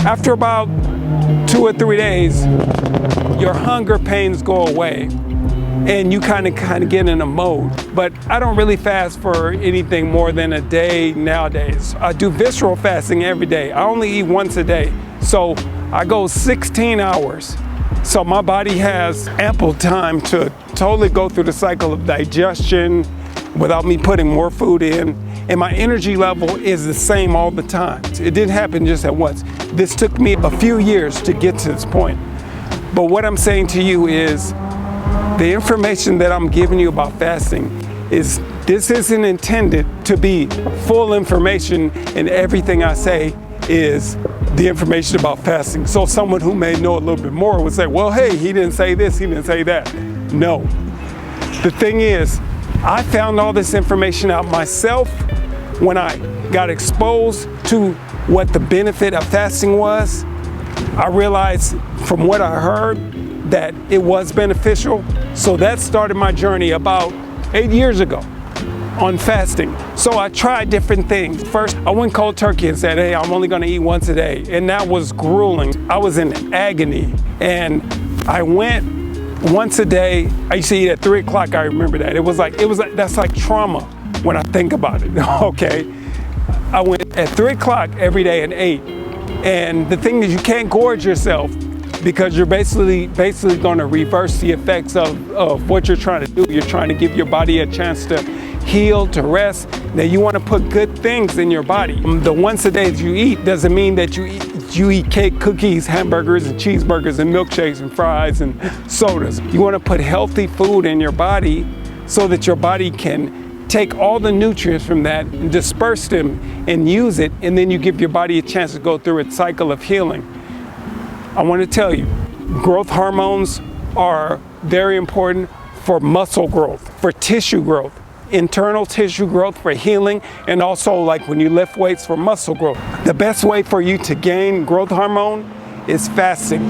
After about 2 or 3 days, your hunger pains go away and you kind of get in a mode. But I don't really fast for anything more than a day nowadays. I do visceral fasting every day. I only eat once a day. So I go 16 hours. So my body has ample time to totally go through the cycle of digestion without me putting more food in. And my energy level is the same all the time. It didn't happen just at once. This took me a few years to get to this point. But what I'm saying to you is the information that I'm giving you about fasting is this isn't intended to be full information, and everything I say is the information about fasting. So someone who may know a little bit more would say, well, hey, he didn't say this, he didn't say that. No. The thing is, I found all this information out myself when I got exposed to what the benefit of fasting was. I realized from what I heard that it was beneficial. So that started my journey about 8 years ago on fasting. So I tried different things. First, I went cold turkey and said, hey, I'm only gonna eat once a day. And that was grueling. I was in agony. And I went once a day. I used to eat at 3 o'clock, I remember that. It was like, that's like trauma when I think about it, okay? I went at 3 o'clock every day and ate. And the thing is, you can't gorge yourself because you're basically going to reverse the effects of what you're trying to do. You're trying to give your body a chance to heal, to rest. Now you want to put good things in your body. The once a day that you eat doesn't mean that you eat cake, cookies, hamburgers, and cheeseburgers, and milkshakes, and fries, and sodas. You want to put healthy food in your body so that your body can take all the nutrients from that and disperse them and use it, and then you give your body a chance to go through its cycle of healing. I want to tell you, growth hormones are very important for muscle growth, for tissue growth, internal tissue growth, for healing, and also like when you lift weights, for muscle growth. The best way for you to gain growth hormone is fasting.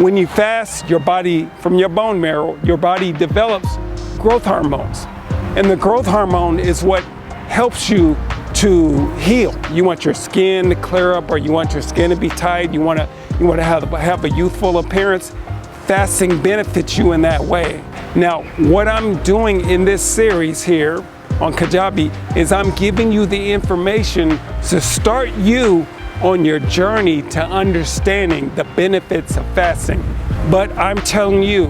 When you fast, your body, from your bone marrow, your body develops growth hormones. And the growth hormone is what helps you to heal. You want your skin to clear up, or you want your skin to be tight, you want to have a youthful appearance. Fasting benefits you in that way. Now, what I'm doing in this series here on Kajabi is I'm giving you the information to start you on your journey to understanding the benefits of fasting. But I'm telling you,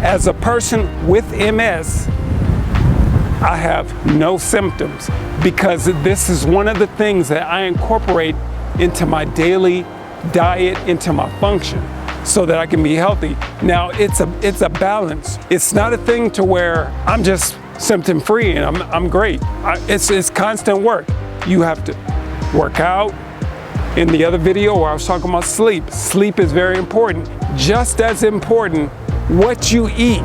as a person with MS, I have no symptoms because this is one of the things that I incorporate into my daily diet, into my function, so that I can be healthy. Now, it's a balance. It's not a thing to where I'm just symptom free and I'm great. It's constant work. You have to work out. In the other video where I was talking about sleep, sleep is very important. Just as important, what you eat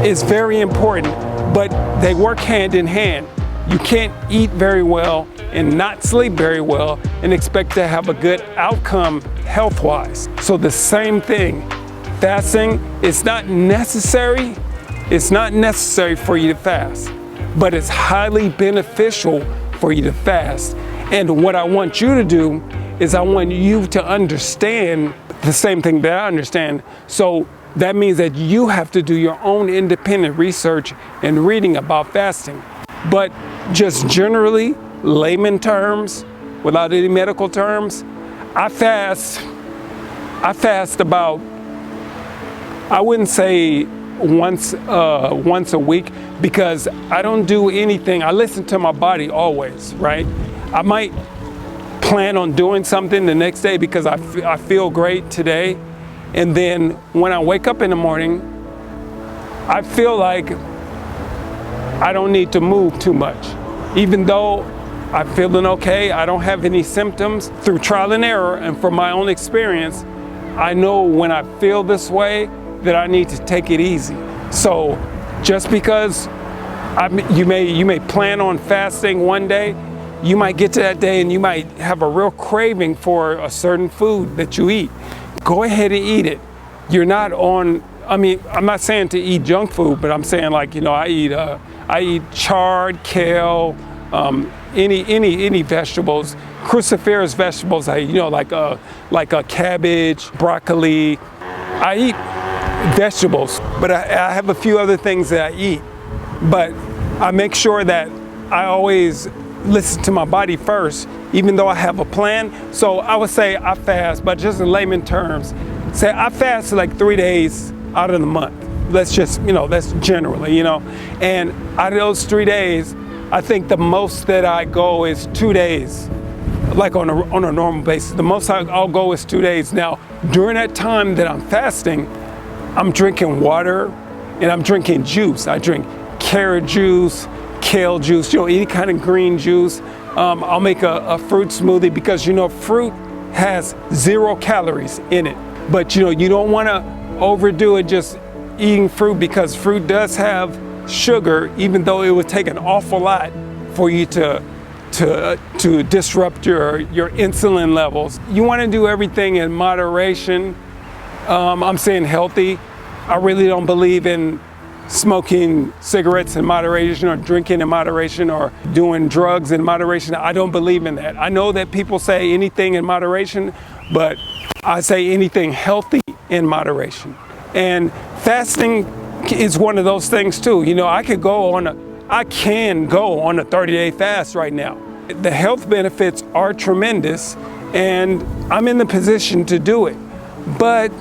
is very important, but they work hand in hand. You can't eat very well and not sleep very well and expect to have a good outcome health-wise. So the same thing, fasting is not necessary. It's not necessary for you to fast, but it's highly beneficial for you to fast. And what I want you to do is I want you to understand the same thing that I understand. So that means that you have to do your own independent research and reading about fasting. But just generally, layman terms, without any medical terms, I fast about, I wouldn't say once a week, because I don't do anything. I listen to my body always, right? I might plan on doing something the next day because I feel great today. And then when I wake up in the morning, I feel like I don't need to move too much. Even though I'm feeling okay, I don't have any symptoms. Through trial and error and from my own experience, I know when I feel this way that I need to take it easy. So just because you may plan on fasting one day, you might get to that day and you might have a real craving for a certain food that you eat. Go ahead and eat it. you're not on, I mean, I'm not saying to eat junk food, but I'm saying like, I eat chard, kale, any vegetables, cruciferous vegetables. I eat, like a cabbage, broccoli. I eat vegetables, but I have a few other things that I eat. But I make sure that I always listen to my body first, even though I have a plan. So I would say I fast, but just in layman terms, say I fast like 3 days out of the month. Let's just, that's generally, and out of those 3 days, I think the most that I go is 2 days, like on a normal basis. The most I'll go is 2 days. Now, during that time that I'm fasting, I'm drinking water and I'm drinking juice. I drink carrot juice, kale juice, any kind of green juice. I'll make a fruit smoothie because, fruit has 0 calories in it. But, you don't want to overdo it just eating fruit, because fruit does have sugar, even though it would take an awful lot for you to disrupt your insulin levels. You want to do everything in moderation. I'm saying healthy. I really don't believe in smoking cigarettes in moderation or drinking in moderation or doing drugs in moderation. I don't believe in that. I know that people say anything in moderation, but I say anything healthy in moderation. And fasting is one of those things too. I can go on a 30-day fast right now. The health benefits are tremendous, and I'm in the position to do it. But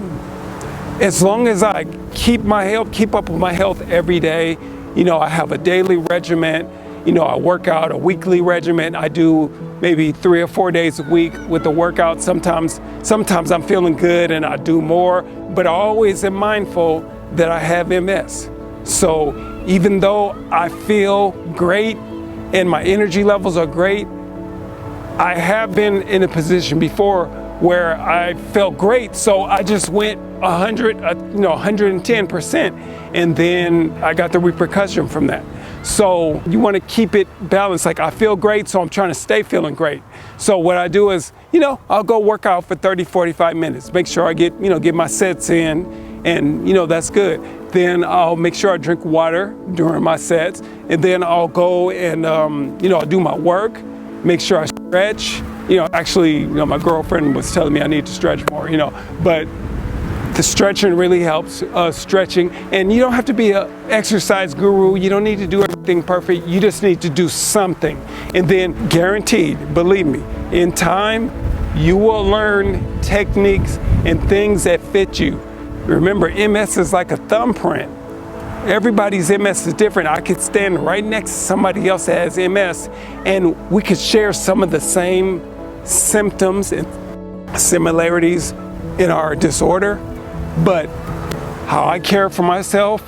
as long as I keep up with my health every day, I have a daily regimen, I work out a weekly regimen. I do maybe 3 or 4 days a week with the workout. Sometimes I'm feeling good and I do more, but I always am mindful that I have MS. So even though I feel great and my energy levels are great, I have been in a position before where I felt great, so I just went 110%, and then I got the repercussion from that. So you want to keep it balanced. Like, I feel great, so I'm trying to stay feeling great. So what I do is, I'll go work out for 30, 45 minutes, make sure I get my sets in, and that's good. Then I'll make sure I drink water during my sets, and then I'll go and I'll do my work, make sure I stretch. Actually, my girlfriend was telling me I need to stretch more, but the stretching really helps, stretching. And you don't have to be an exercise guru. You don't need to do everything perfect. You just need to do something. And then guaranteed, believe me, in time, you will learn techniques and things that fit you. Remember, MS is like a thumbprint. Everybody's MS is different. I could stand right next to somebody else that has MS, and we could share some of the same symptoms and similarities in our disorder, but how I care for myself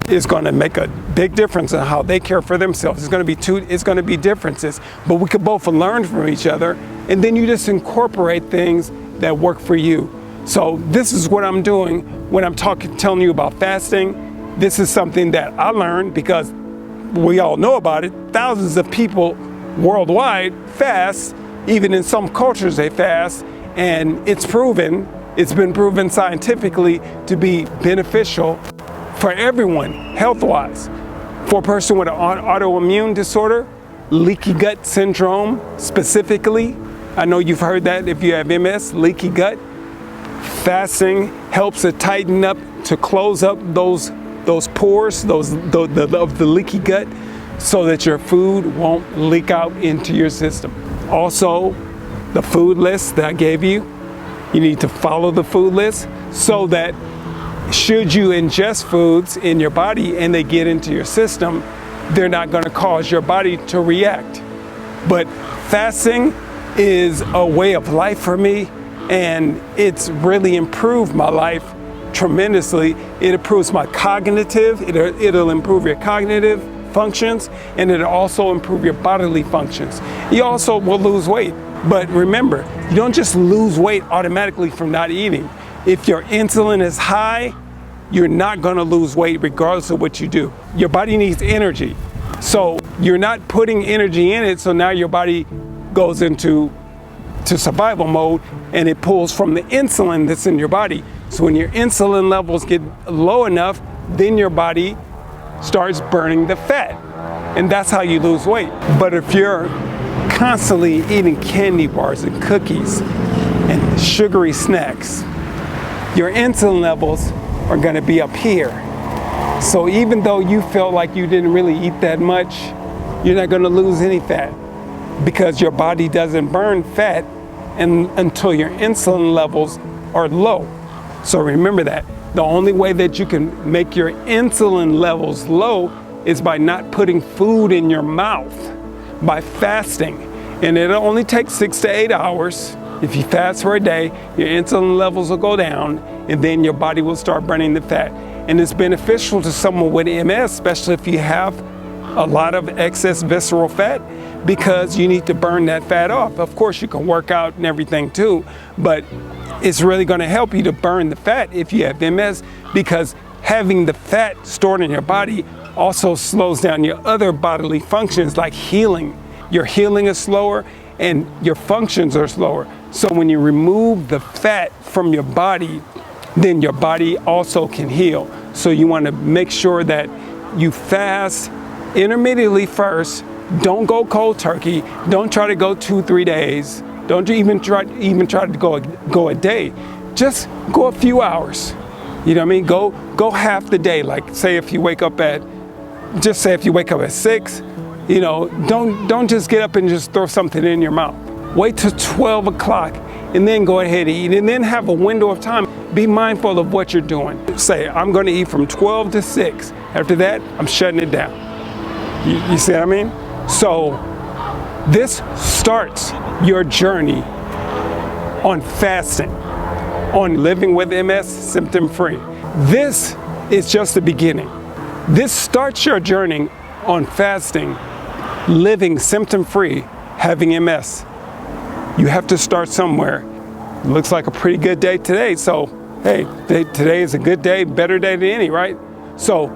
is going to make a big difference in how they care for themselves. It's going to be differences, but we could both learn from each other, and then you just incorporate things that work for you. So this is what I'm doing when I'm telling you about fasting. This is something that I learned because we all know about it. Thousands of people worldwide fast. Even in some cultures they fast, and it's been proven scientifically to be beneficial for everyone, health-wise. For a person with an autoimmune disorder, leaky gut syndrome specifically, I know you've heard that if you have MS, leaky gut, fasting helps to tighten up, to close up those pores, of the leaky gut, so that your food won't leak out into your system. Also, the food list that I gave you, you need to follow the food list so that should you ingest foods in your body and they get into your system, they're not going to cause your body to react. But fasting is a way of life for me, and it's really improved my life tremendously. It improves my cognitive, it'll improve your cognitive functions, and it'll also improve your bodily functions. You also will lose weight. But remember, you don't just lose weight automatically from not eating. If your insulin is high, you're not going to lose weight regardless of what you do. Your body needs energy. So you're not putting energy in it, so now your body goes into survival mode and it pulls from the insulin that's in your body. So when your insulin levels get low enough, then your body starts burning the fat. And that's how you lose weight. But if you're constantly eating candy bars and cookies and sugary snacks, your insulin levels are going to be up here. So even though you feel like you didn't really eat that much, you're not going to lose any fat because your body doesn't burn fat until your insulin levels are low. So remember that. The only way that you can make your insulin levels low is by not putting food in your mouth, by fasting. And it only takes 6 to 8 hours. If you fast for a day, your insulin levels will go down and then your body will start burning the fat. And it's beneficial to someone with MS, especially if you have a lot of excess visceral fat, because you need to burn that fat off. Of course, you can work out and everything too, but it's really going to help you to burn the fat if you have MS, because having the fat stored in your body also slows down your other bodily functions like healing. Your healing is slower and your functions are slower. So when you remove the fat from your body, then your body also can heal. So you want to make sure that you fast intermittently first. Don't go cold turkey. Don't try to go 2-3 days. Don't even try to go a day. Just go a few hours. You know what I mean? Go half the day. Like say if you wake up at 6, you know, don't just get up and just throw something in your mouth. Wait till 12 o'clock and then go ahead and eat, and then have a window of time. Be mindful of what you're doing. Say, I'm going to eat from 12 to 6. After that, I'm shutting it down. You see what I mean? So this starts your journey on fasting, on living with MS symptom-free. This is just the beginning. This starts your journey on fasting, living symptom-free, having MS. You have to start somewhere. Looks like a pretty good day today. So, hey, today is a good day, better day than any, right? So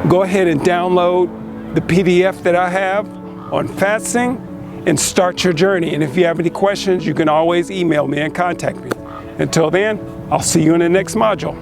go ahead and download the PDF that I have on fasting and start your journey. And if you have any questions, you can always email me and contact me. Until then, I'll see you in the next module.